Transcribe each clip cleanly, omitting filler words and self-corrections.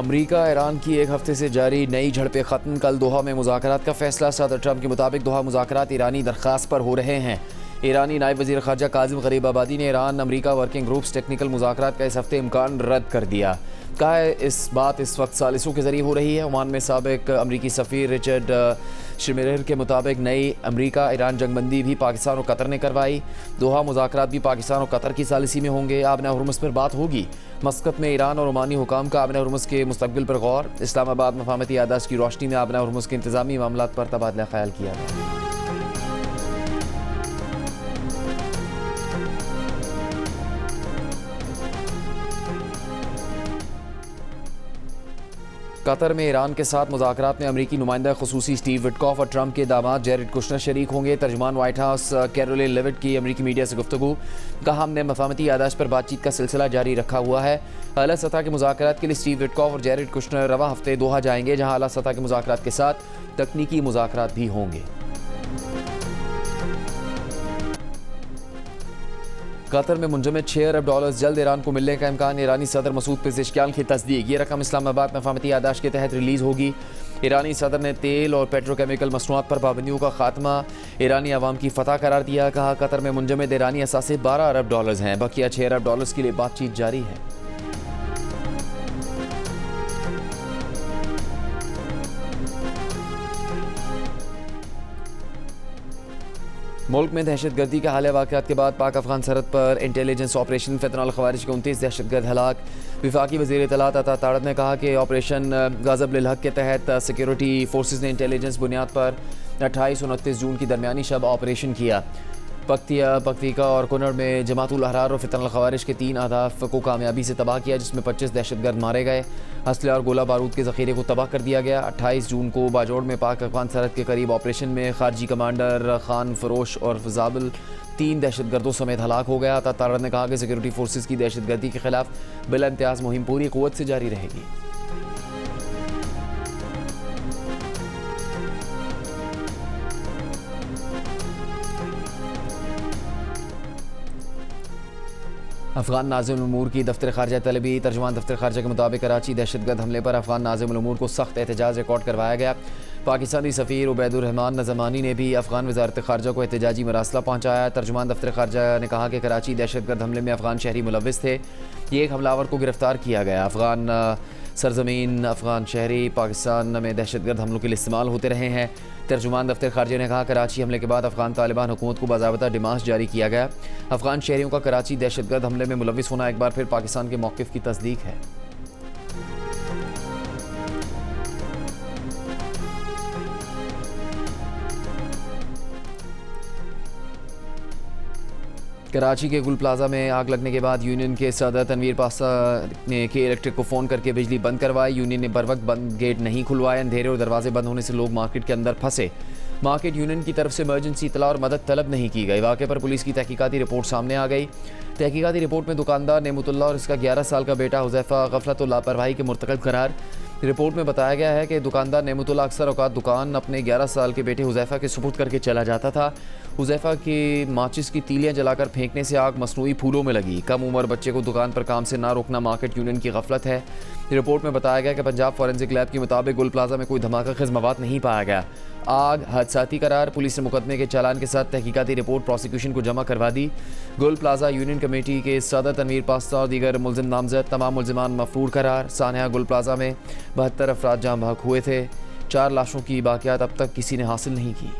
अमरीका Iran की एक हफ्ते से जारी नई झड़पें ख़त्म। कल दोहा में मुज़ाकरात का फैसला। सदर ट्रंप के मुताबिक दोहा मुज़ाकरात ईरानी दरख्वास्त पर हो रहे हैं। ईरानी नायब वज़ीर ख़ारजा काज़िम गरीबाबादी ने ईरान अमरीका वर्किंग ग्रुप्स टेक्निकल मुज़ाकरात का इस हफ्ते इम्कान रद्द कर दिया। कहा है इस बात इस वक्त सालिसों के ज़रिए हो रही है। ओमान में साबिक अमरीकी सफ़ीर रिचर्ड शिमेरर के मुताबिक नई अमरीका ईरान जंगबंदी भी पाकिस्तान और कतर ने करवाई। दोहा मुज़ाकरात भी पाकिस्तान और कतर की सालिसी में होंगे। आबना हुर्मुज़ पर बात होगी। मस्कत में ईरान और ओमानी हुकाम का आबना हुर्मुज़ के मुस्तक़बिल पर गौर। इस्लामाबाद मफाहमती याददाश्त की रोशनी में आबना हुर्मुज़ के इंतज़ामी मामलात पर तबादला ख्याल किया गया। कतर में ईरान के साथ मुज़ाकरात में अमरीकी नुमाइंदा ख़ुसूसी स्टीव विटकॉफ और ट्रंप के दामाद जेरेड कुशनर शरीक होंगे। तर्जुमान वाइट हाउस कैरोलिन लेविट की अमरीकी मीडिया से गुफ्तगू। कहा हमने मफाहमती याददाश्त पर बातचीत का सिलसिला जारी रखा हुआ है। आला सतह के मुज़ाकरात के लिए स्टीव विटकॉफ और जेरेड कुशनर रवा हफ्ते दोहा जाएंगे, जहाँ आला सतह के मुज़ाकरात के साथ तकनीकी मुज़ाकरात भी होंगे। कतर में मुंजमद $6 अरब जल्द ईरान को मिलने का इम्कान। ईरानी सदर मसूद पेज़ेश्कियान की तस्दीक। ये रकम इस्लामाबाद मफाहमती याददाश्त के तहत रिलीज़ होगी। ईरानी सदर ने तेल और पेट्रोकेमिकल मसनूआत पर पाबंदियों का खात्मा ईरानी अवाम की फतह करार दिया। कहा कतर में मुंजमद ईरानी असासे $12 अरब हैं। बकिया $6 अरब के लिए बातचीत जारी है। मुल्क में दहशतगर्दी के हालिया वाक़यात के बाद पाक अफगान सरहद पर इंटेलिजेंस ऑपरेशन फ़ितनल ख़वारिज के 29 दहशतगर्द हलाक। विफाकी वज़ीर इत्तलात अता तारड़ ने कहा कि ऑपरेशन ग़ज़ब लिल हक़ के तहत सिक्योरिटी फोर्सेस ने इंटेलिजेंस बुनियाद पर 28 और 29 जून की दरमियानी शब ऑपरेशन किया। पक्तिका और कुनर में जमातुल अहरार और फ़ितनल ख़वारिज के 3 अहदाफ को कामयाबी से तबाह किया, जिसमें 25 दहशतगर्द मारे गए। असले और गोला बारूद के ज़ख़ीरे को तबाह कर दिया गया। 28 जून को बाजोड़ में पाक अफगान सरहद के करीब ऑपरेशन में खारजी कमांडर खान फरोश और फ़जाबिल 3 दहशतगर्दों समेत हलाक हो गया। तारड़ ने कहा कि सिक्योरिटी फोर्सेस की दहशतगर्दी के खिलाफ बिला इम्तियाज़ मुहिम पूरी क़ुव्वत से जारी रहेगी। अफगान नाज़िम उमूर की दफ्तर ख़ारजा तलबी। तर्जुमान दफ्तर ख़ारजा के मुताबिक कराची दहशतगर्द हमले पर अफगान नाज़िम उमूर को सख्त एहतजाज रिकॉर्ड करवाया गया। पाकिस्तानी सफ़ीर उबैदुर रहमान नज़मानी ने भी अफगान वज़ारत ख़ारजा को एहतजाजी मरासला पहुँचाया। तर्जुमान दफ्तर ख़ारजा ने कहा कि कराची दहशतगर्द हमले में अफगान शहरी मुलव्विस थे। ये एक हमलावर को गिरफ़्तार किया गया। अफगान सरजमीन अफगान शहरी पाकिस्तान में दहशतगर्द हमलों के लिए इस्तेमाल होते रहे हैं। तर्जुमान दफ्तर ख़ारजा ने कहा कराची हमले के बाद अफगान तालिबान हुकूमत को बाज़ाबता डिमांड जारी किया गया। अफगान शहरियों का कराची दहशतगर्द हमले में मुलव्विस होना एक बार फिर पाकिस्तान के मौक़िफ़ की तस्दीक है। कराची के गुल प्लाजा में आग लगने के बाद यूनियन के सदर तनवीर पासा ने के इलेक्ट्रिक को फ़ोन करके बिजली बंद करवाई। यूनियन ने बर वक्त बंद गेट नहीं खुलवाए। अंधेरे और दरवाजे बंद होने से लोग मार्केट के अंदर फंसे। मार्केट यूनियन की तरफ से इमरजेंसी इतला और मदद तलब नहीं की गई। वाक़े पर पुलिस की तहकीकाती रिपोर्ट सामने आ गई। तहकीकाती रिपोर्ट में दुकानदार नेमुतुल्लाह और इसका 11 साल का बेटा हुज़ैफ़ा गफलत और लापरवाही के मुर्तकब करार। रिपोर्ट में बताया गया है कि दुकानदार नेमुतुल्लाह अक्सर औकात दुकान अपने 11 साल के बेटे हुज़ैफ़ा के सुपुर्द करके चला जाता था। हुज़ैफ़ा की माचिस की तीलियाँ जलाकर फेंकने से आग मसनूई फूलों में लगी। कम उम्र बच्चे को दुकान पर काम से ना रोकना मार्केट यूनियन की गफलत है। रिपोर्ट में बताया गया कि पंजाब फॉरेंसिक लैब के मुताबिक गुल प्लाजा में कोई धमाका खेज़ मवाद नहीं पाया गया। आग हादसाती करार। पुलिस ने मुकदमे के चालान के साथ तहकीकाती रिपोर्ट प्रोसिक्यूशन को जमा करवा दी। गुल प्लाजा यूनियन कमेटी के सदर तनवीर पास्ता और दीगर मुलजिम नामजद। तमाम मुलजिमान मफरूर करार। सानहा गुल प्लाजा में 72 अफराद जाम बहक हुए थे। 4 लाशों की बाकियात अब तक किसी ने हासिल नहीं की।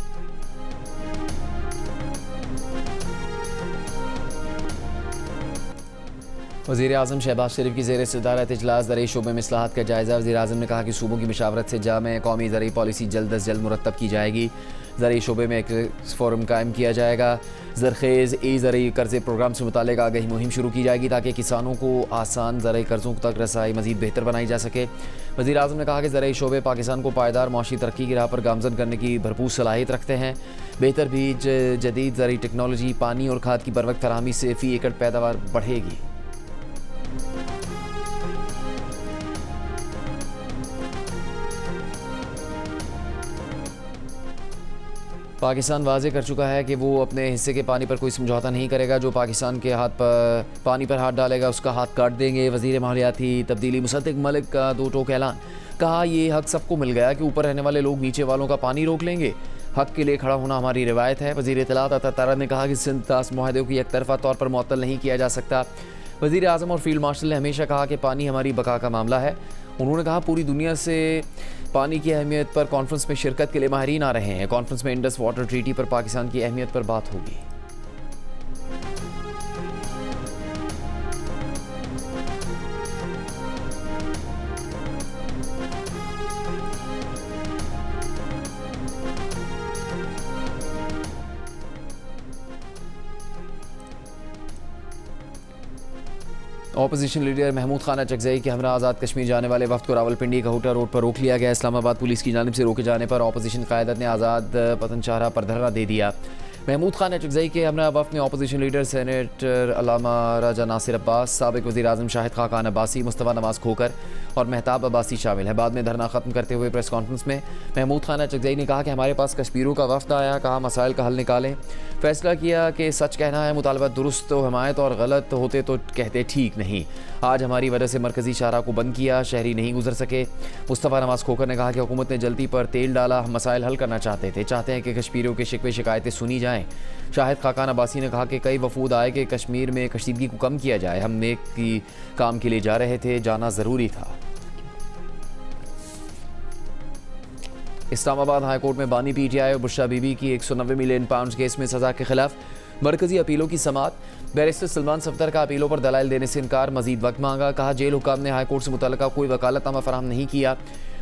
वज़ीर आज़म शहबाज शरीफ की ज़ेर सदारत इजलास ज़रई शोबे में इस्लाहात का जायज़ा। वज़ीर आज़म ने कहा कि सूबों की मशावरत से जामे कौमी ज़रई पॉलिसी जल्द अज जल्द मुरतब की जाएगी। ज़रई शोबे में एक फोरम कायम किया जाएगा। ज़रखेज़ ज़रई कर्ज़े प्रोग्राम से मुतालिक आगाही मुहिम शुरू की जाएगी ताकि किसानों को आसान ज़रई कर्ज़ों तक रसाई मज़ीद बेहतर बनाई जा सके। वज़ीर आज़म ने कहा कि ज़रई शोबे पाकिस्तान को पायदार मौशी तरक्की की राह पर गामज़न करने की भरपूर सलाहियत रखते हैं। बेहतर बीज, जदीद ज़रई टेक्नोलॉजी, पानी और खाद की बर वक्त फराहमी से फ़ी एकड़ पैदावार बढ़ेगी। पाकिस्तान वाजे कर चुका है कि वो अपने हिस्से के पानी पर कोई समझौता नहीं करेगा। जो पाकिस्तान के हाथ पर पानी पर हाथ डालेगा उसका हाथ काट देंगे। वज़ीर माहौलियाती तब्दीली मुसद्दिक मलिक का दो टोक ऐलान। कहा ये हक सबको मिल गया कि ऊपर रहने वाले लोग नीचे वालों का पानी रोक लेंगे। हक के लिए खड़ा होना हमारी रिवायत है। वज़ीर इत्तलात अता तारा ने कहा कि सिंध तास मुआहदे को एक तरफा तौर पर मुअत्तल नहीं किया जा सकता। वज़ीर आज़म और फील्ड मार्शल ने हमेशा कहा कि पानी हमारी बका का मामला है। उन्होंने कहा पूरी दुनिया से पानी की अहमियत पर कॉन्फ्रेंस में शिरकत के लिए माहिरीन आ रहे हैं। कॉन्फ्रेंस में इंडस वाटर ट्रीटी पर पाकिस्तान की अहमियत पर बात होगी। ऑपोजिशन लीडर महमूद खान अचकज़ई के हमरा आज़ाद कश्मीर जाने वाले वक्त को रावलपिंडी कहूटा रोड पर रोक लिया गया। इस्लामाबाद पुलिस की जानिब से रोके जाने पर ऑपोजिशन क़यादत ने आज़ाद पतन शाहरा पर धरना दे दिया। महमूद खान अचकज़ई के हमरा वक्त में ऑपोजिशन लीडर सेनेटर अल्लामा राजा नासिर अब्बास, साबिक़ वज़ीर आज़म शाहिद खाकान अब्बासी, मुस्तफ़ा नवाज़ खोकर और महताब अब्बासी शामिल है। बाद में धरना ख़त्म करते हुए प्रेस कॉन्फ्रेंस में महमूद खान अचकज़ई ने कहा कि हमारे पास कश्मीरियों का वफ़द आया, कहा मसाइल का हल निकालें। फ़ैसला किया कि सच कहना है, मुतालबा दुरुस्त तो हमायत और गलत होते तो कहते ठीक नहीं। आज हमारी वजह से मरकज़ी शाहरा को बंद किया, शहरी नहीं गुजर सके। मुस्तफ़ा नवाज़ खोकर ने कहा कि हुकूमत ने जल्दी पर तेल डाला, हम मसाइल हल करना चाहते हैं कि कश्मीरियों के शिकवे शिकायतें सुनी जाएँ। शाहिद खाकान अब्बासी ने कहा कि कई वफूद आए कि कश्मीर में कशीदगी को कम किया जाए। हम नेक की काम के लिए जा रहे थे, जाना ज़रूरी था। इस्लामाबाद हाई कोर्ट में बानी PTI और बुशरा बीबी की 190 मिलियन पाउंड केस में सज़ा के खिलाफ मरकजी अपीलों की समात। बैरिस्टर सलमान सफदर का अपीलों पर दलाइल देने से इनकार, मजीद वक्त मांगा। कहा जेल हुकाम ने हाई कोर्ट से मुतल्लिका कोई वकालतनामा फराहम नहीं किया।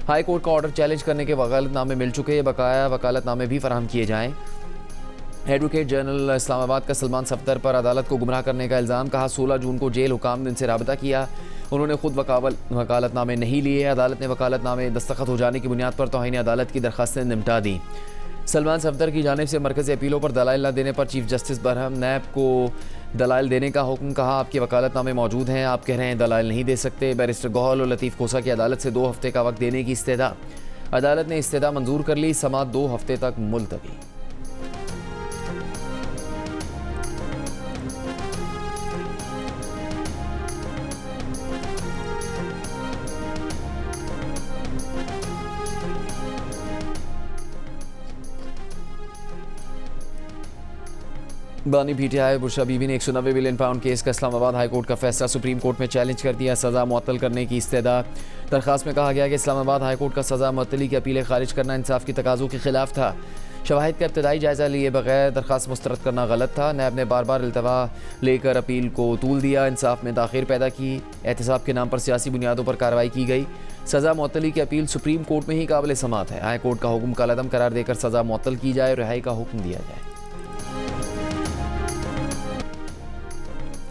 हाई कोर्ट का ऑर्डर चैलेंज करने के वकालतनामे मिल चुके हैं, बकाया वकालतनामे भी फराहम किए जाएँ। एडवोकेट जनरल इस्लामाबाद का सलमान सफदर पर अदालत को गुमराह करने का इल्ज़ाम। कहा 16 जून को जेल हुकाम ने इनसे राबता किया, उन्होंने खुद वकालतनामे नहीं लिए। अदालत ने वकालतनामे दस्तखत हो जाने की बुनियाद पर तौहीन अदालत की दरख्वास्तें निपटा दी। सलमान सफदर की जानिब से मरकज़ी अपीलों पर दलाइल न देने पर चीफ जस्टिस बरहम नैब को दलाइल देने का हुक्म। कहा आपके वकालतनामे मौजूद हैं, आप कह रहे हैं दलाइल नहीं दे सकते। बैरिस्टर गौहल और लतीफ़ खोसा की अदालत से 2 हफ्ते का वक्त देने की इस्तेदा। अदालत ने इस्तेदा मंजूर कर ली, समात 2 हफ्ते तक मुलतवी। बानी PTI बुशरा बीबी ने 190 मिलियन पाउंड केस का इस्लामाबाद हाई कोर्ट का फैसला सुप्रीम कोर्ट में चैलेंज कर दिया। सज़ा मुअत्तल करने की इस्तेदा। दरख्वास्त में कहा गया कि इस्लामाबाद हाई कोर्ट का सज़ा मुअत्तली की अपीलें खारिज करना इंसाफ की तकाज़ों के खिलाफ था। शवाहिद का इब्तदाई जायज़ा लिए बगैर दरख्वास्त मुस्तरद करना गलत था। नैब ने बार बार इल्तवा लेकर अपील को तूल दिया, इंसाफ में ताख़ीर पैदा की। एहतसाब के नाम पर सियासी बुनियादों पर कार्रवाई की गई। सज़ा मुअत्तली की अपील सुप्रीम कोर्ट में ही काबिल समात है। हाई कोर्ट का हुक्म कालअदम करार देकर सज़ा मुअत्तल की जाए, रिहाई का हुक्म दिया जाए।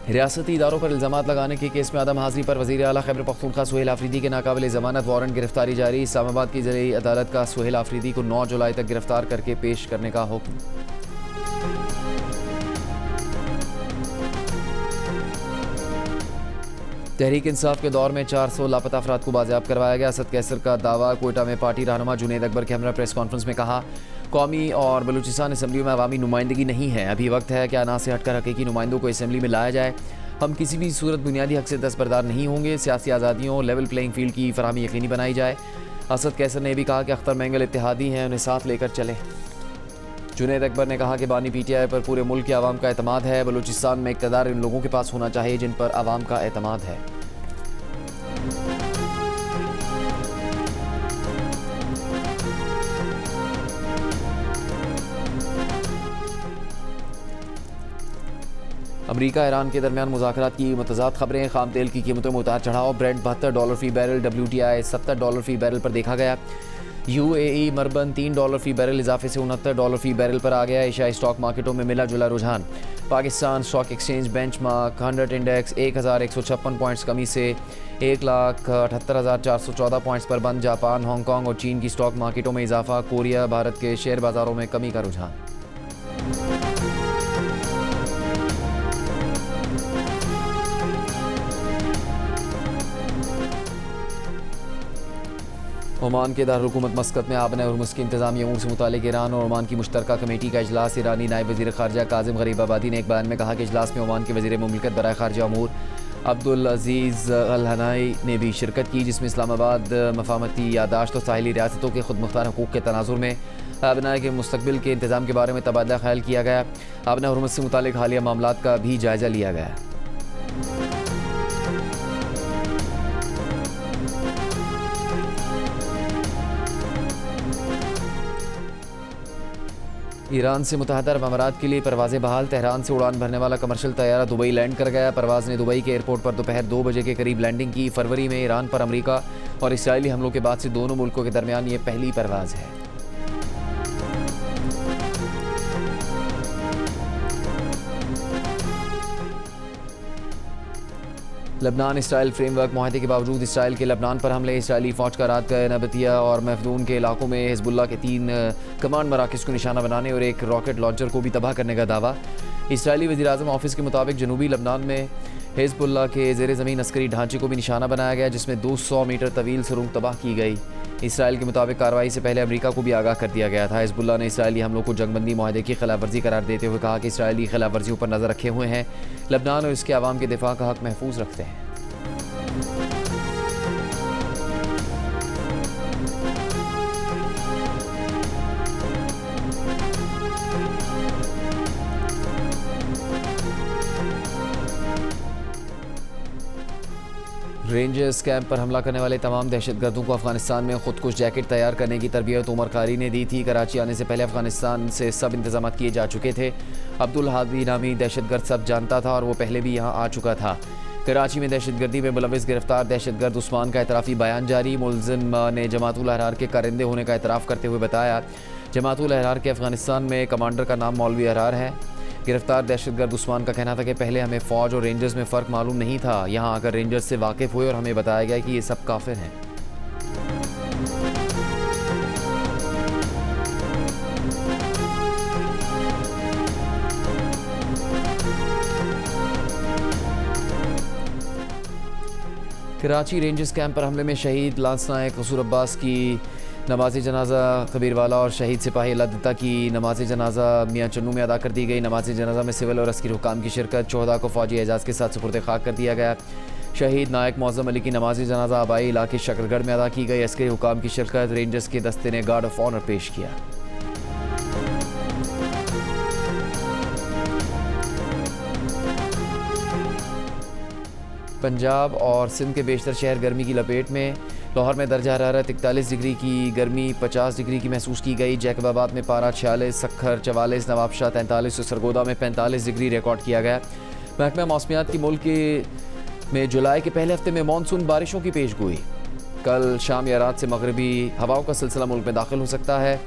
रियासती इदारों पर इल्ज़ामात लगाने के केस में अदम हाज़िरी पर वज़ीर आला खैबर पख्तूनख्वा सुहेल आफरीदी के नाकाबिल ज़मानत वारंट गिरफ्तारी जारी। इस्लामाबाद की ज़िली अदालत का सुहेल आफरीदी को 9 जुलाई तक गिरफ्तार करके पेश करने का हुक्म। तहरीक इंसाफ के दौर में 400 लापता अफराद को बाजियाब करवाया गया। असद कैसर का दावा। कोयटा में पार्टी रहनुमा जुनेद अकबर के हमरा प्रेस कॉन्फ्रेंस में कहा कौमी और बलूचिस्तान असम्बलियों में अवामी नुमाइंदगी नहीं है, अभी वक्त है कि अना से हटकर हकीकी नुमाइंदों को असम्बली में लाया जाए। हम किसी भी सूरत बुनियादी हक से दस्तबरदार नहीं होंगे। सियासी आज़ादियों लेवल प्लेइंग फील्ड की फराहमी यकीनी बनाई जाए। असद कैसर ने भी कहा कि अख्तर मैंगल इत्तेहादी हैं, उन्हें साथ लेकर चले। जुनेद अकबर ने कहा कि बानी PTI पर पूरे मुल्क के अवाम का एतमाद है। बलूचिस्तान में इक़्तिदार इन लोगों के पास होना चाहिए जिन पर अवाम का एतमाद है। अमरीका ईरान के दरमियान मुज़ाकरात की मुतज़ाद खबरें। खाम तेल की कीमतों में उतार चढ़ाव। ब्रेंट $72 फ़ी बैरल, WTI $70 फ़ी बैरल पर देखा गया। UAE मरबन $3 फ़ी बैरल इजाफे से $69 फ़ी बैरल पर आ गया। एशियाई स्टॉक मार्केटों में मिला जुला रुझान। Pakistan stock exchange benchmark 100 index 1156 points कमी से 1,78,414 पॉइंट्स पर बंद। जापान, हांगकॉन्ग और चीन की स्टॉक मार्केटों में इजाफा। कोरिया, भारत के शेयर बाजारों में कमी का रुझान। ओमान के दारुल-हुकूमत मस्कत में आबन हर्मुज़ के इंतज़ामी अमूर से मुतालिक ईरान और ओमान की मुश्तरका कमेटी का इजलास। ईरानी नायब वज़ीर ख़ारजा काज़िम गरीबाबादी ने एक बयान में कहा कि इजलास में ओमान के वज़ीर मुमलिकत बराए ख़ारजा अमूर अब्दुल अज़ीज़ अल हनाई ने भी शिरकत की, जिसमें इस्लामाबाद मफाहमती यादाश्त और साहिली रियासतों के खुद मुख्तार हकूक़ के तनाजुर में आबना के मुस्तक़बिल के इंतज़ाम के बारे में तबादला ख्याल किया गया। आबना हर्मुज़ से मुतालिक हालिया मामलात का भी जायज़ा लिया गया। ईरान से मुत्तहदा अरब अमारात के लिए परवाज़ें बहाल। तेहरान से उड़ान भरने वाला कमर्शियल तैयारा दुबई लैंड कर गया। परवाज़ ने दुबई के एयरपोर्ट पर दोपहर 2 बजे के करीब लैंडिंग की। फरवरी में ईरान पर अमरीका और इसराइली हमलों के बाद से दोनों मुल्कों के दरमियान ये पहली परवाज़ है। लबनान इसराइल फ्रेमवर्क मुआहदे के बावजूद इसराइल के लबनान पर हमले। इसराइली फ़ौज का रात का नबतिया और महफदून के इलाकों में हिजबुल्लाह के 3 कमांड मराकज़ को निशाना बनाने और एक रॉकेट लॉन्चर को भी तबाह करने का दावा। इसराइली वज़ीर-ए-आज़म ऑफिस के मुताबिक जनूबी लबनान में हिजबुल्लाह के ज़ेर ज़मीन अस्करी ढांचे को भी निशाना बनाया गया, जिसमें 200 मीटर तवील सुरंग तबाह की गई। इसराइल के मुताबिक कार्रवाई से पहले अमरीका को भी आगाह कर दिया गया था। हिजबुल्लाह ने इसराइली हमलों को जंगबंदी मुआहदे की खिलाफवर्जी करार देते हुए कहा कि इसराइली खिलाफवर्जियों पर नज़र रखे हुए हैं, लबनान और इसके आवाम के दिफा का हक महफूज रखते हैं। रेंजर्स कैंप पर हमला करने वाले तमाम दहशतगर्दों को अफगानिस्तान में खुदकुश जैकेट तैयार करने की तरबियत उमर कारी ने दी थी। कराची आने से पहले अफगानिस्तान से सब इंतजाम किए जा चुके थे। अब्दुल हादी नामी दहशतगर्द सब जानता था और वो पहले भी यहाँ आ चुका था। कराची में दहशतगर्दी में मुलविस गिरफ्तार दहशतगर्द उस्मान का एतराफ़ी बयान जारी। मुलजिम ने जमात-उल अहरार के कारिंदे होने का एतराफ़ करते हुए बताया जमात-उल अहरार के अफगानिस्तान में कमांडर का नाम मौलवी अहरार है। गिरफ्तार दहशतगर्द उस्मान का कहना था कि पहले हमें फ़ौज और रेंजर्स में फ़र्क मालूम नहीं था। यहाँ आकर रेंजर्स से वाकिफ़ हुए और हमें बताया गया कि ये सब काफिर हैं। कराची रेंजर्स कैंप पर हमले में शहीद लांस नायक कसूर अब्बास की नमाज जनाजा कबीरवाला और शहीद सिपाही अल्लाह की नमाज जनाजा मियाँ चन्नू में अदा कर दी गई। नमाज जनाजा में सिविल और अस्करी हुकाम की शिरकत। 14 को फौजी एजाज़ के साथ सुपुर्द खाक कर दिया गया। शहीद नायक मौज़म अली की नमाज जनाजा आबाई इलाके शकरगढ़ में अदा की गई। अस्करी हुकाम की शिरकत। रेंजर्स के दस्ते ने गार्ड ऑफ ऑनर पेश किया। पंजाब और सिंध के बेशतर शहर गर्मी की लपेट में। लाहौर में दर्जा हरारत 41 डिग्री की गर्मी 50 डिग्री की महसूस की गई। जैकबाबाद में पारा 46, सखर 44, नवाबशाह 43 और सरगोदा में 45 डिग्री रिकॉर्ड किया गया। महकमा मौसमियात की मुल्क में जुलाई के पहले हफ्ते में मानसून बारिशों की पेशगोई। कल शाम या रात से मगरबी हवाओं का सिलसिला मुल्क में दाखिल हो सकता है।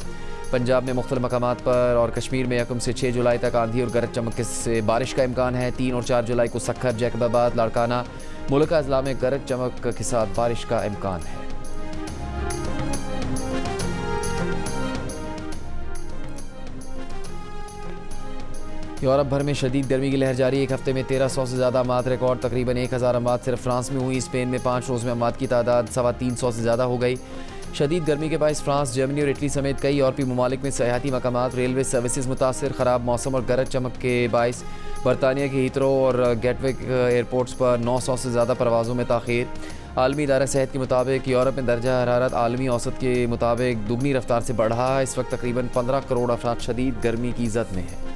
पंजाब में मुख्तलिफ मकामात पर और कश्मीर में 1 से 6 जुलाई तक आंधी और गरज चमक से बारिश का इम्कान है। 3 और 4 जुलाई को सखर, जैकबाबाद, लाड़काना, मुल्क अजला में गरज चमक के साथ बारिश का इम्कान है। यूरोप भर में शदीद गर्मी की लहर जारी। एक हफ्ते में 1300 से ज़्यादा अमात रिकॉर्ड। तकरीबन 1000 अमात सिर्फ फ्रांस में हुई। स्पेन में 5 रोज़ में अमात की तादाद 350 से ज़्यादा हो गई। शदीद गर्मी के बायस फ्रांस, जर्मनी और इटली समेत कई यूरोपीय ममालिक में सयाहती मकामात, रेलवे सर्विसेज मुतासर। ख़राब मौसम और गरज चमक के बायस बरतानिया के हीथ्रो और गेटविक एयरपोर्ट्स पर 900 से ज़्यादा परवाज़ों में ताख़ीर। आलमी इदारा सेहत के मुताबिक यूरोप में दर्जा हरारत आलमी औसत के मुताबिक दुगनी रफ्तार से बढ़ रहा है। इस वक्त तकरीबन 15 करोड़ अफराद शदीद गर्मी की ज़द में है।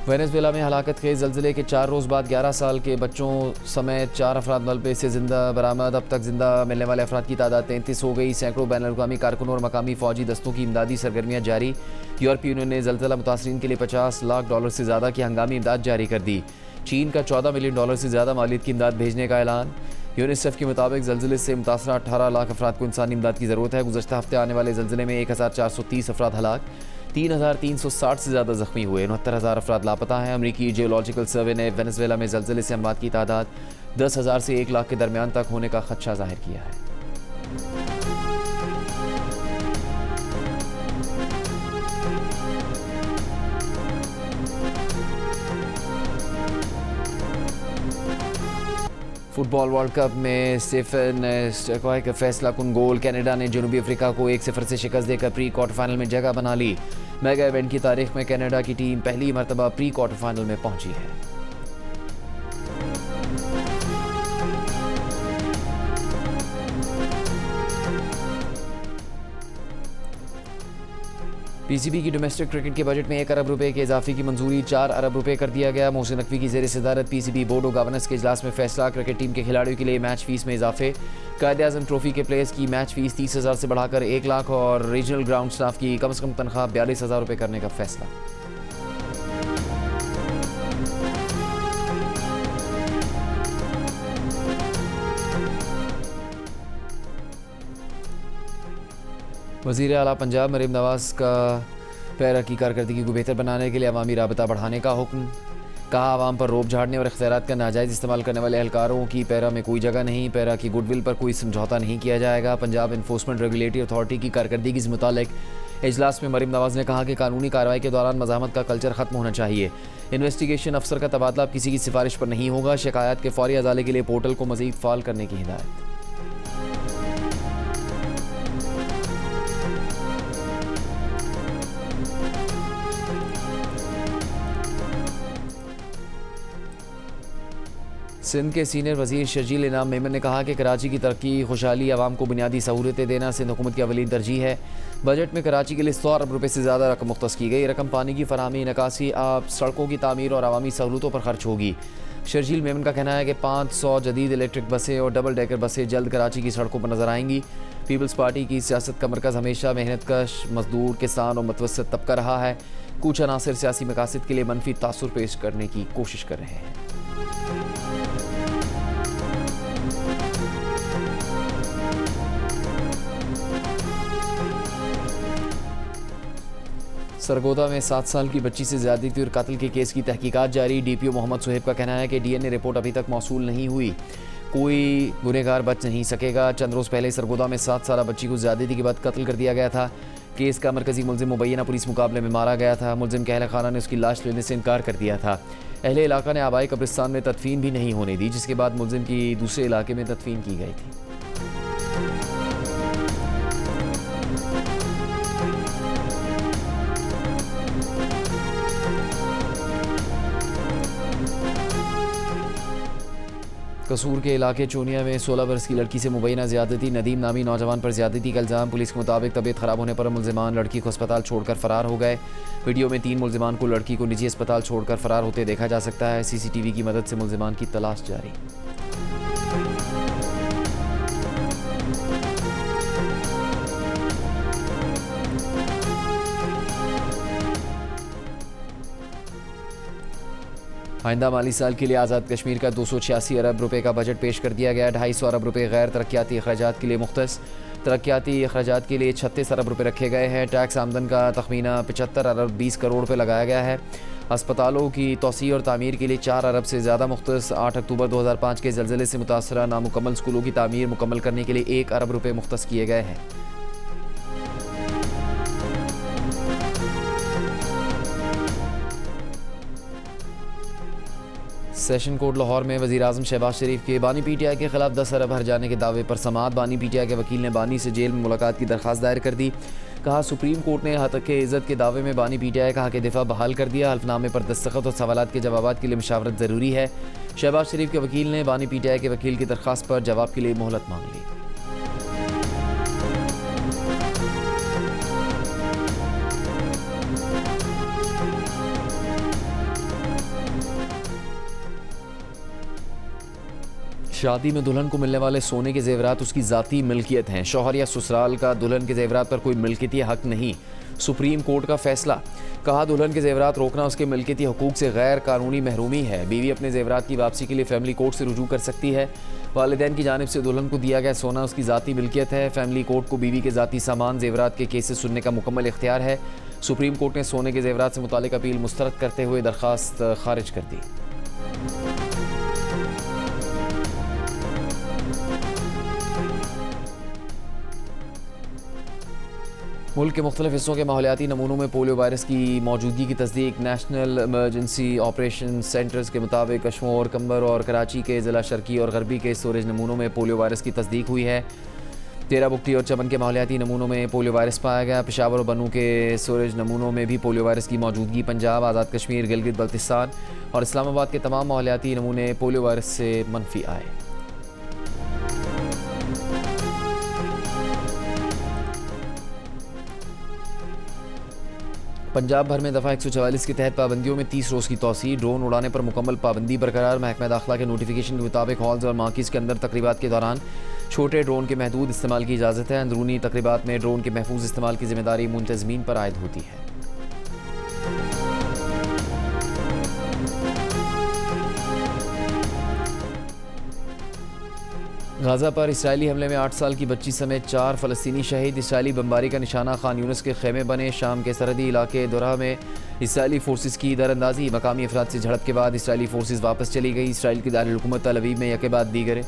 वेनेजुएला में हलाकत खेज ज़लज़ले के 4 रोज़ बाद 11 साल के बच्चों समेत 4 अफराद मलबे से ज़िंदा बरामद। अब तक ज़िंदा मिलने वाले अफराद की तादाद 33 हो गई। सैकड़ों बैनुल-अक़वामी कारकुनों और मकामी फ़ौजी दस्तों की इमदादी सरगर्मियाँ जारी। यूरोपीय यूनियन ने ज़लज़ला मुतासरीन के लिए $50 लाख से ज़्यादा की हंगामी इमदाद जारी कर दी। चीन का $14 मिलियन से ज़्यादा मालियत की इमदाद भेजने का ऐलान। यूनिसेफ के मुताबिक ज़लज़ले से मुतासरा 18 लाख अफराद को इंसानी इमदाद की ज़रूरत है। गुज़श्ता हफ्ते आने वाले ज़लज़ले में 1430 अफराद हलाक, 3360 से ज़्यादा ज़ख्मी हुए, 69,000 अफराद लापता हैं। अमरीकी जियोलॉजिकल सर्वे ने वेनेजुएला में ज़लज़ले से अमवात की तादाद 10,000 से 1 लाख के दरमियान तक होने का खदशा जाहिर किया है। फुटबॉल वर्ल्ड कप में स्टीफन स्टकॉय का फैसला कुन गोल। कनाडा ने जनूबी अफ्रीका को 1-0 से शिकस्त देकर प्री क्वार्टर फाइनल में जगह बना ली। मेगा इवेंट की तारीख में कनाडा की टीम पहली मरतबा प्री क्वार्टर फाइनल में पहुंची है। पीसीबी की डोमेस्टिक क्रिकेट के बजट में 1 अरब रुपए के इजाफे की मंजूरी 4 अरब रुपए कर दिया गया। मोहसिन नकवी की ज़ेर सदारत पीसीबी बोर्ड ऑफ गवर्नेंस के इजलास में फैसला। क्रिकेट टीम के खिलाड़ियों के लिए मैच फीस में इजाफे। कायद-ए-आज़म ट्रॉफी के प्लेयर्स की मैच फीस 30,000 से बढ़ाकर 1 लाख और रीजनल ग्राउंड स्टाफ की कम से कम तनख्वाह 42,000 रुपये करने का फैसला। वज़ीर आला पंजाब मरीम नवाज़ का पैरा की कारकर्दगी को बेहतर बनाने के लिए अवामी राबता बढ़ाने का हुक्म। कहा आवाम पर रोब झाड़ने और इख्तियारात का नाजायज़ इस्तेमाल करने वाले एहलकारों की पैरा में कोई जगह नहीं। पैरा की गुडविल पर कोई समझौता नहीं किया जाएगा। पंजाब इन्फोर्समेंट रेगुलेटरी अथॉरिटी की कारकर्दगी से मुतालिक इजलास में मरीम नवाज़ ने कहा कि कानूनी कार्रवाई के दौरान मज़ाहमत का कल्चर ख़त्म होना चाहिए। इन्वेस्टिगेशन अफसर का तबादला किसी की सिफारिश पर नहीं होगा। शिकायत के फौरी अजाले के लिए पोर्टल को मज़ीद फ़ाल करने की हिदायत। सिंध के सीनियर वज़ीर शर्जील इनाम मेमन ने कहा कि कराची की तरक्की खुशहाली आवाम को बुनियादी सहूलतें देना सिंध हुकूमत की अवलीन तरजीह है। बजट में कराची के लिए 100 अरब रुपये से ज़्यादा रकम मुख्तस की गई। रकम पानी की फराहमी, निकासी, आब, सड़कों की तामीर और अवामी सहूलतों पर खर्च होगी। शर्जील मेमन का कहना है कि 500 जदीद इलेक्ट्रिक बसें और डबल डेकर बसें जल्द कराची की सड़कों पर नजर आएंगी। पीपल्स पार्टी की सियासत का मरकज़ हमेशा मेहनतकश, मजदूर, किसान और मुतवस्सित तबका रहा है। कुछ अनासिर सियासी मकासद के लिए मनफी तासुर पेश करने की कोशिश कर रहे हैं। सरगोदा में 7 साल की बच्ची से ज़्यादती और कत्ल के केस की तहकीकात जारी। डीपीओ मोहम्मद सुहेब का कहना है कि डीएनए रिपोर्ट अभी तक मौसूल नहीं हुई। कोई गुनहगार बच नहीं सकेगा। चंद रोज़ पहले सरगोदा में 7 साल बच्ची को ज़्यादती के बाद कत्ल कर दिया गया था। केस का मरकज़ी मुलजिम मुबैना पुलिस मुकाबले में मारा गया था। मुलजिम के अहल खाना ने उसकी लाश लेने से इनकार कर दिया था। अहले इलाका ने आबाई कब्रिस्तान में तदफीन भी नहीं होने दी, जिसके बाद मुलजिम की दूसरे इलाके में तदफीन की गई थी। कसूर के इलाके चोनिया में 16 बरस की लड़की से मुबैना ज़्यादती। नदीम नामी नौजवान पर ज़्यादती का इल्ज़ाम। पुलिस के मुताबिक तबीयत ख़राब होने पर मुलजिमान लड़की को अस्पताल छोड़कर फ़रार हो गए। वीडियो में 3 मुलजिमान को लड़की को निजी अस्पताल छोड़कर फ़रार होते देखा जा सकता है। CCTV की मदद से मुलजिमान की तलाश जारी। आइंदा माली साल के लिए आज़ाद कश्मीर का 286 अरब रुपए का बजट पेश कर दिया गया। 250 अरब रुपए गैर तरक्याती अखराजात के लिए मुख्तस। तरक्याती अखराजात के लिए 36 अरब रुपए रखे गए हैं। टैक्स आमदन का तखमीना 75 अरब 20 करोड़ रुपए लगाया गया है। अस्पतालों की तोसी और तामीर के लिए 4 अरब से ज़्यादा मुख्तस। 8 अक्टूबर 2005 के ज़लज़ले से मुतासरा नामुकम्मल स्कूलों की तामीर मुकम्मल करने के लिए 1 अरब रुपए मुख्तस किए गए हैं। सेशन कोर्ट लाहौर में वज़ीर-ए-आज़म शहबाज शरीफ के बानी PTI के खिलाफ 10 अरब हर जाने के दावे पर समाअत। बानी PTI के वकील ने बानी से जेल में मुलाकात की दरख्वास्त दायर कर दी। कहा सुप्रीम कोर्ट ने हक़ इज़्ज़त के दावे में बानी PTI का हक़ दिफा बहाल कर दिया। हल्फनामे पर दस्तखत और सवालात के जवाबात के लिए मुशावरत ज़रूरी है। शहबाज शरीफ के वकील ने बानी PTI के वकील की दरख्वास्त पर जवाब के लिए मोहलत मांग ली। शादी में दुल्हन को मिलने वाले सोने के जेवरात उसकी ज़ाती मिल्कियत हैं। शौहर या ससुराल का दुल्हन के जेवरात पर कोई मिल्कियती हक़ नहीं। सुप्रीम कोर्ट का फैसला। कहा दुल्हन के जेवरात रोकना उसके मिल्कियती हकूक़ से गैर कानूनी महरूमी है। बीवी अपने जेवरात की वापसी के लिए फैमिली कोर्ट से रुजू कर सकती है। वालिदैन की जानिब से दुल्हन को दिया गया सोना उसकी ज़ाती मिल्कियत है। फैमिली कोर्ट को बीवी के ज़ाती सामान जेवरात के केसेस सुनने का मुकम्मल इख्तियार है। सुप्रीम कोर्ट ने सोने के जेवरात से मुतालिक अपील मुस्तरद करते हुए दरख्वास्त खारिज कर दी। मुल्क के मुख्तलिफ हिस्सों के माहौलियाती नमूनों में पोलियो वायरस की मौजूदगी की तस्दीक। नेशनल इमरजेंसी ऑपरेशन सेंटर्स के मुताबिक कश्मीर, कंबर और कराची के ज़िला शर्की और गरबी के स्टोरेज नमूनों में पोलियो वायरस की तस्दीक हुई है। तेरा बुगटी और चमन के माहौलियाती नमूनों में पोलियो वायरस पाया गया। पेशावर और बनू के स्टोरेज नमूनों में भी पोलियो वायरस की मौजूदगी। पंजाब, आज़ाद कश्मीर, गिलगित बल्तिस्तान और इस्लामाबाद के तमाम माहौलियाती नमूने पोलियो वायरस से मनफी आए। पंजाब भर में दफ़ा 144 के तहत पाबंदियों में 30 रोज़ की तौसीह। ड्रोन उड़ाने पर मुकम्मल पाबंदी बरकरार। महकमा दाखिला के नोटिफिकेशन के मुताबिक हॉल्स और मार्किज़ के अंदर तकरीबात के दौरान छोटे ड्रोन के महदूद इस्तेमाल की इजाज़त है। अंदरूनी तकरीबात में ड्रोन के महफूज इस्तेमाल की जिम्मेदारी मुंतज़मीन पर आयद होती है। गाज़ा पर इसराइली हमले में 8 साल की बच्ची समेत 4 फ़लस्तीनी शहीद। इसराइली बमबारी का निशाना खान यूनिस के खेमे बने। शाम के सरहदी इलाके दोरा में इसराइली फोर्सेस की दरअंदाजी। मकामी अफराद से झड़प के बाद इसराइली फोर्सेस वापस चली गई। इसराइल की दारुल-हुकूमत तल अवीव में यके बाद दीगरे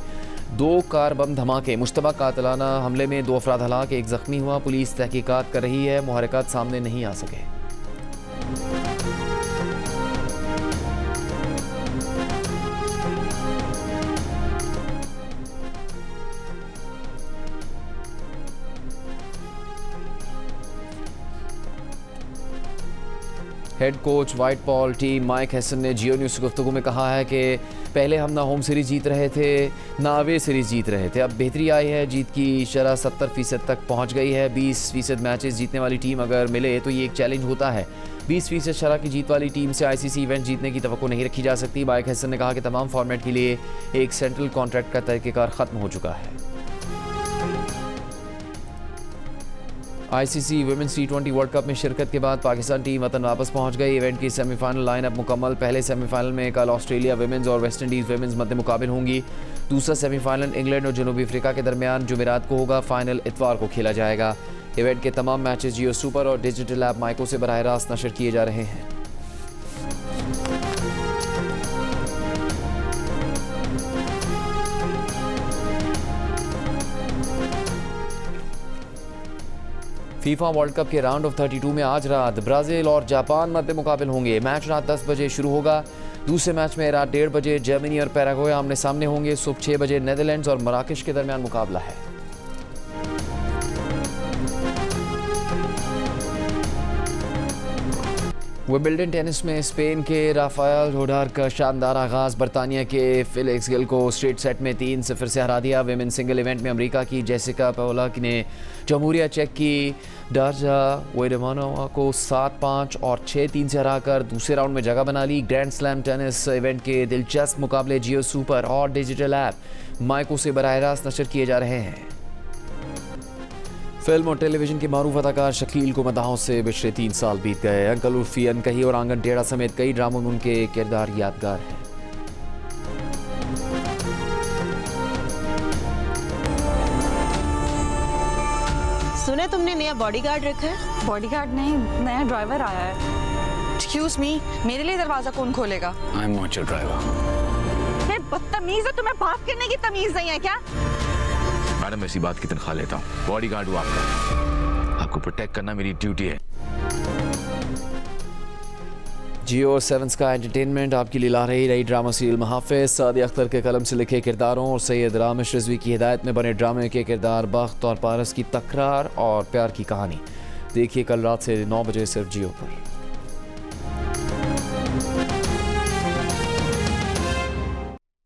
2 कार बम धमाके। मुश्तबा कातलाना हमले में 2 अफराद हलाक, 1 ज़ख्मी हुआ। पुलिस तहकीकात कर रही है। मुहर्रिकात सामने नहीं आ सके। Head coach white ball team mic Hesson ने जियो न्यूज़ से गुफ्तगू में कहा है कि पहले हम ना होम सीरीज़ जीत रहे थे ना अवे सीरीज़ जीत रहे थे। अब बेहतरी आई है। जीत की शरह 70% तक पहुंच गई है। 20% मैचेस जीतने वाली टीम अगर मिले तो ये एक चैलेंज होता है। 20% शरह की जीत वाली टीम से आईसीसी इवेंट जीतने की तवक्को नहीं रखी जा सकती। माइक हैसन ने कहा कि तमाम फॉर्मेट के लिए एक सेंट्रल कॉन्ट्रैक्ट का तरीक़ेकार ख़त्म हो चुका है। ICC women's T20 world cup में शिरकत के बाद पाकिस्तान टीम वतन वापस पहुंच गई। इवेंट की सेमीफाइनल लाइनअप मुकम्मल। पहले सेमीफाइनल में कल ऑस्ट्रेलिया वुमेन्स और वेस्ट इंडीज़ वुमेन्स मध्य मुकाबिल होंगी। दूसरा सेमीफाइनल इंग्लैंड और जनूबी अफ्रीका के दरमियान जुमेरात को होगा। फाइनल इतवार को खेला जाएगा। इवेंट के तमाम मैचेस जियो सुपर और डिजिटल ऐप माइको से बराह रास्त नशर किए जा रहे हैं। फीफा वर्ल्ड कप के राउंड ऑफ 32 में आज रात ब्राज़ील और जापान मध्य मुकाबिल होंगे। मैच रात 10 बजे शुरू होगा। दूसरे मैच में रात 1:30 बजे जर्मनी और पैराग्वे आमने सामने होंगे। सुबह 6 बजे नेदरलैंड्स और मराकश के दरमियान मुकाबला है। विंबलडन टेनिस में स्पेन के राफेल नडाल का शानदार आगाज़। बरतानिया के फेलिक्स गिल को स्ट्रेट सेट में 3-0 से हरा दिया। विमेन सिंगल इवेंट में अमेरिका की जेसिका पेओला ने जमहूरिया चेक की डार्जा वेडेमानोवा को 7-5 और 6-3 से हराकर दूसरे राउंड में जगह बना ली। ग्रैंड स्लैम टेनिस इवेंट के दिलचस्प मुकाबले जियो सुपर और डिजिटल ऐप माइको से बराह रास्त नशर किए जा रहे हैं। फिल्म और टेलीविज़न के मारूफ अदाकार शकील को मदाहों से पिछले 3 साल बीत गए। अंकल उर्फी, अनकही और आंगन टेढ़ा समेत कई ड्रामों में उनके किरदार यादगार हैं। सुने तुमने नया बॉडीगार्ड रखा है? बॉडीगार्ड नहीं, नया ड्राइवर आया है। एक्सक्यूज मी, मेरे लिए दरवाजा कौन खोलेगा? I am not your driver. ये बदतमीज है, तुम्हें बात करने की तमीज नहीं है क्या? मैडम, ऐसी बात की तनख्वाह लेता हूँ। बॉडीगार्ड हूँ आपका, आपको प्रोटेक्ट करना मेरी ड्यूटी है। जियो और 7 स्काई एंटरटेनमेंट आपके लिए ला रही नई ड्रामा सीरियल महाफिज। सादिया अख्तर के कलम से लिखे किरदारों और सैयद रामिश रिजवी की हिदायत में बने ड्रामे के किरदार बख्त और पारस की तकरार और प्यार की कहानी देखिए कल रात से 9 बजे सिर्फ जियो पर।